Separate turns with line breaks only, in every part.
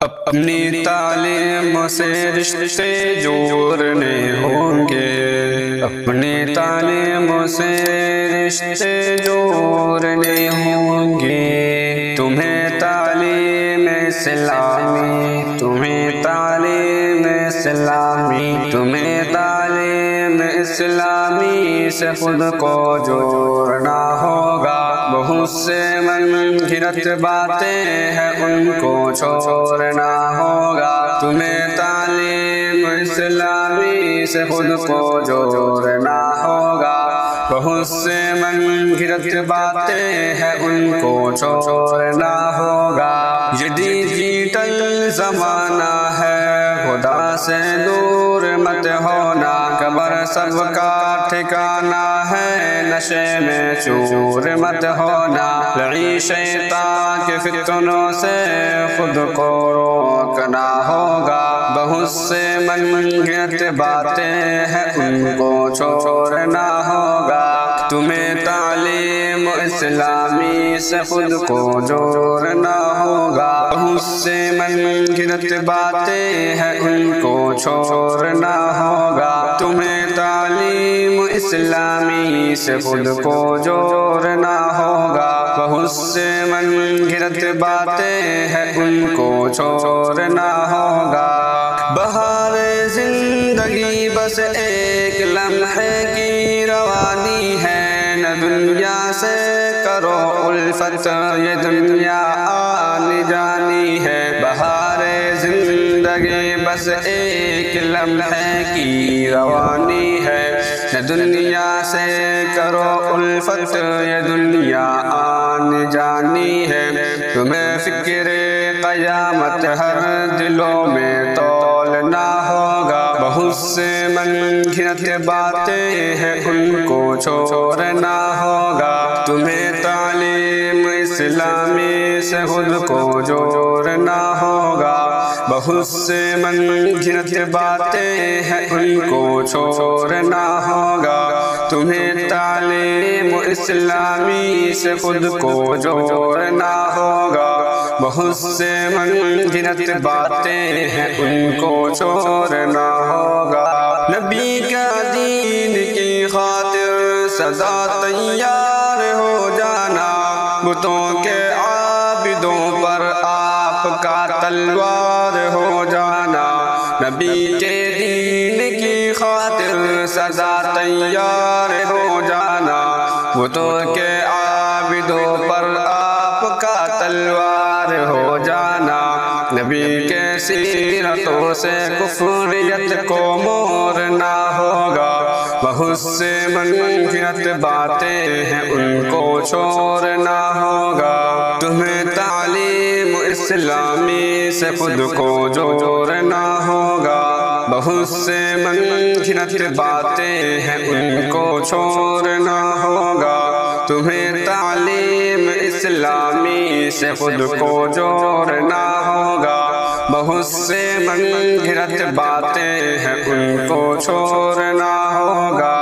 اپنی تعلیم سے رشتے جوڑنے ہوں گے، اپنی تعلیم سے رشتے جوڑنے ہوں گے۔ تمہیں تعلیم اسلامی، تمہیں تعلیم اسلامی، تمہیں تعلیم اسلامی سے خود کو جوڑنا ہوگا۔ بہت سے منکرت باتیں ہیں ان کو چھوڑنا ہوگا۔ تمہیں تعلیم اسلامی سے خود کو جوڑنا ہوگا۔ بہت سے منکرت باتیں ہیں ان کو چھوڑنا ہوگا۔ یہ ڈیجیٹل زمانہ ہے، خدا سے دور مت ہونا۔ قبر سب کا ٹھکانہ ہے، نشے میں چور مت ہونا۔ لعین شیطان کے فتنوں سے خود کو روکنا ہوگا۔ بہت سے منکرت باتیں ہیں ان کو چھوڑنا ہوگا۔ تمہیں تعلیم اسلامی سے خود کو جوڑنا ہوگا۔ بہت سے منکرت باتیں ہیں ان کو چھوڑنا ہوگا۔ تمہیں تعلیم اسلامی سے خود کو جوڑنا ہوگا۔ بہت سے منکرت باتیں ہیں ان کو چھوڑنا ہوگا۔ بہار زندگی بس ایک لمحے کی روانی ہے، نہ دنیا سے کرو الفت، یہ دنیا آنی جانی ہے۔ بہار زندگی بس ایک لمحے کی روانی ہے، نہ دنیا سے کرو الفت، یہ دنیا آنی جانی ہے۔ تمہیں فکر قیامت ہر دلوں میں تولنا ہوگا۔ بہت سے منکرت باتیں ہیں ان کو چھوڑنا ہوگا۔ تمہیں تعلیم اسلامی سے خود کو جوڑنا ہوگا۔ بہت سے منکرت باتیں ہیں ان کو چھوڑنا ہوگا۔ تمہیں تعلیم اسلامی سے خود کو جوڑنا ہوگا۔ بہت سے منکرت باتیں ہیں ان کو چھوڑنا ہوگا۔ نبی کا دین کی خاطر سدا تیار ہو جانا، بتوں کے عابدوں پر آپ کا تلوار ہو جانا۔ نبی کے دین کی خاطر سدا تیار ہو جانا، بتوں کے عابدوں پر آپ کا تلوار ہو جانا۔ نبی کے سیرتوں سے کفریت کو موڑنا ہوگا۔ بہت سے منکرت باتیں ہیں ان کو چھوڑنا ہوگا۔ تمہیں تعلیم اسلامی سے خود کو جوڑنا ہوگا۔ بہت سے منکرت باتیں ہیں ان کو چھوڑنا ہوگا۔ تمہیں تعلیم اسلامی سے خود کو جوڑنا ہوگا۔ بہت سے منکرت باتیں ہیں ان کو چھوڑنا ہوگا۔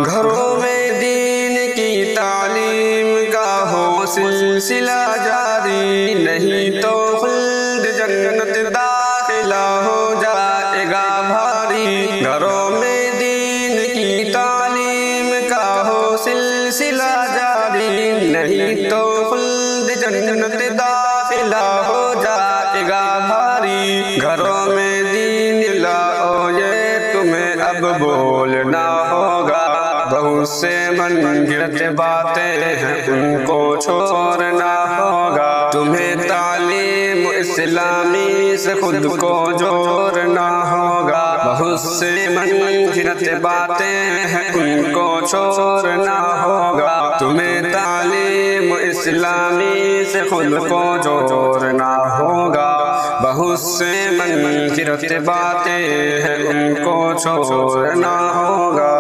گھروں میں دین کی تعلیم کا ہو سلسلہ جاری، نہیں تو خلد جنت داخلہ ہو جائے گا بھاری۔ گھروں میں دین کی تعلیم کا ہو سلسلہ جاری، نہیں تو خلد جنت داخلہ ہو جائے گا بھاری۔ گھروں میں دین لاؤ یہ تمہیں اب بولنا ہوگا۔ بہت سے منکرت باتیں ہیں ان کو چھوڑنا ہوگا۔ تمہیں تعلیم اسلامی سے خود کو جوڑنا ہوگا۔ بہت سے منکرت باتیں ہیں ان کو چھوڑنا ہوگا۔ تمہیں تعلیم اسلامی سے خود کو جوڑنا ہوگا۔ بہت سے منکرت باتیں ہیں ان کو چھوڑنا ہوگا۔